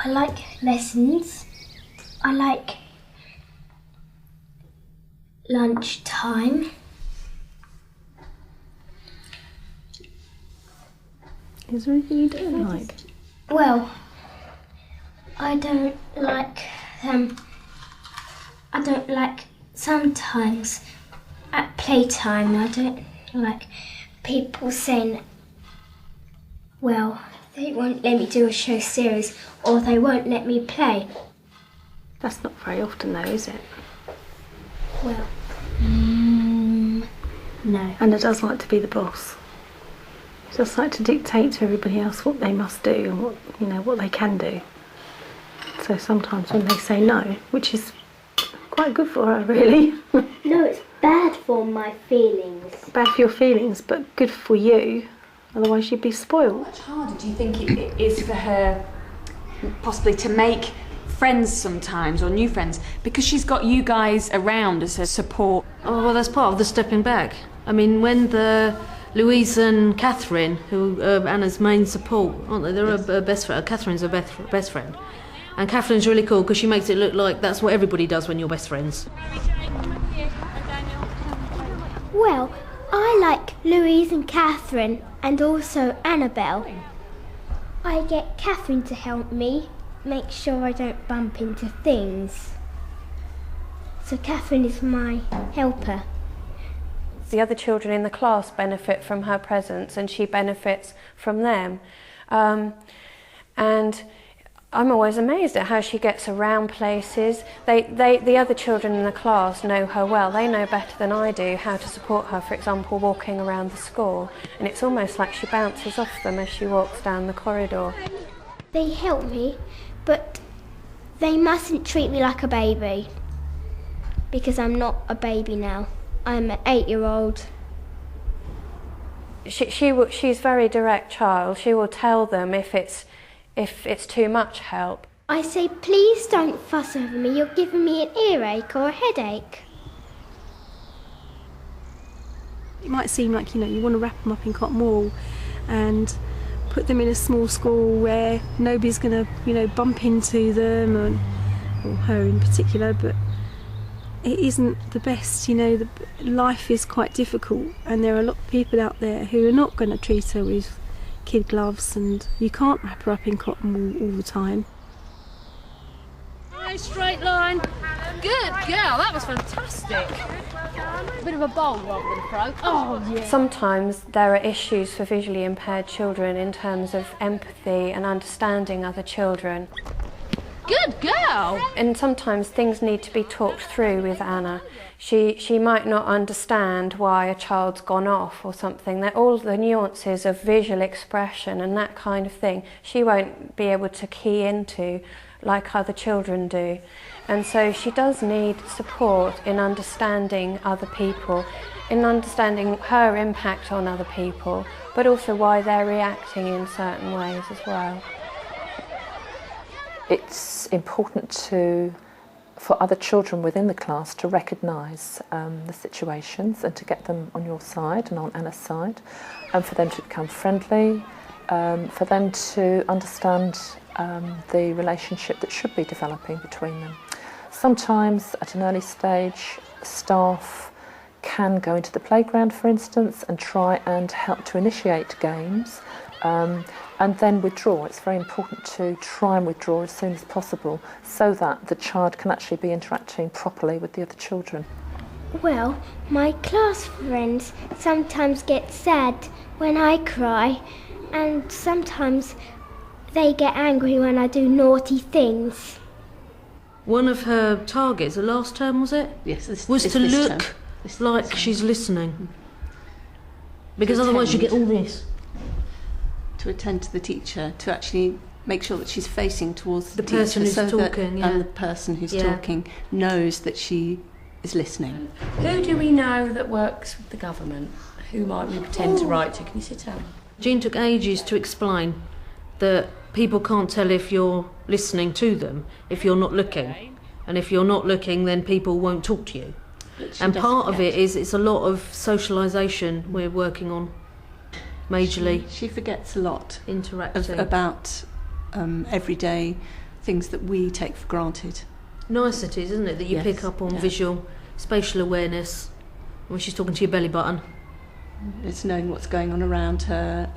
I like lessons. I like lunchtime. Is there anything you don't like? Well, I don't like sometimes at playtime. I don't like people saying, well, they won't let me do a show series or they won't let me play. That's not very often though, is it? Well, no. Anna does like to be the boss. She does like to dictate to everybody else what they must do and what they can do. So sometimes when they say no, which is quite good for her really. No, it's bad for my feelings. Bad for your feelings, but good for you. Otherwise you'd be spoiled. How much harder do you think it is for her possibly to make friends sometimes, or new friends, because she's got you guys around as her support? Oh, well, that's part of the stepping back. I mean, when Louise and Catherine, who are Anna's main support, aren't they? They're her best friend. Catherine's her best friend. And Catherine's really cool because she makes it look like that's what everybody does when you're best friends. Well, I like Louise and Catherine and also Annabelle. I get Catherine to help me make sure I don't bump into things. So Catherine is my helper. The other children in the class benefit from her presence and she benefits from them. And I'm always amazed at how she gets around places. The other children in the class know her well. They know better than I do how to support her, for example, walking around the school. And it's almost like she bounces off them as she walks down the corridor. They help me, but they mustn't treat me like a baby, because I'm not a baby now. I'm an 8-year-old. She's a very direct child. She will tell them if it's too much help. I say, please don't fuss over me. You're giving me an earache or a headache. It might seem like, you want to wrap them up in cotton wool and put them in a small school where nobody's going to, bump into them, or her in particular, but it isn't the best. Life is quite difficult and there are a lot of people out there who are not going to treat her with kid gloves, and you can't wrap her up in cotton wool all the time. Nice straight line. Good girl, that was fantastic. A bit of a bowl rather than a throw. Oh, yeah. Sometimes there are issues for visually impaired children in terms of empathy and understanding other children. Good girl. And sometimes things need to be talked through with Anna. She might not understand why a child's gone off or something. That all the nuances of visual expression and that kind of thing, she won't be able to key into like other children do. And so she does need support in understanding other people, in understanding her impact on other people, but also why they're reacting in certain ways as well. It's important for other children within the class to recognise the situations and to get them on your side and on Anna's side, and for them to become friendly, for them to understand the relationship that should be developing between them. Sometimes at an early stage, staff can go into the playground, for instance, and try and help to initiate games, and then withdraw. It's very important to try and withdraw as soon as possible so that the child can actually be interacting properly with the other children. Well, my class friends sometimes get sad when I cry, and sometimes they get angry when I do naughty things. One of her targets, the last term was it? Yes, was to look like she's listening. Because otherwise you get all this. To attend to the teacher, to actually make sure that she's facing towards the teacher, person who's so talking, and the person who's talking knows that she is listening. Who do we know that works with the government? Who might we pretend to write to? Can you sit down? Jean took ages to explain that people can't tell if you're listening to them if you're not looking, and if you're not looking then people won't talk to you. And part of it is it's a lot of socialisation we're working on majorly. She forgets a lot interacting about everyday things that we take for granted. Niceties, isn't it, that you pick up on visual, spatial awareness when she's talking to your belly button. It's knowing what's going on around her,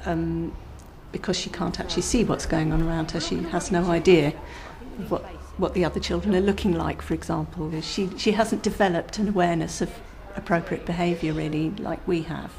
because she can't actually see what's going on around her. She has no idea of what the other children are looking like, for example. She hasn't developed an awareness of appropriate behaviour really like we have.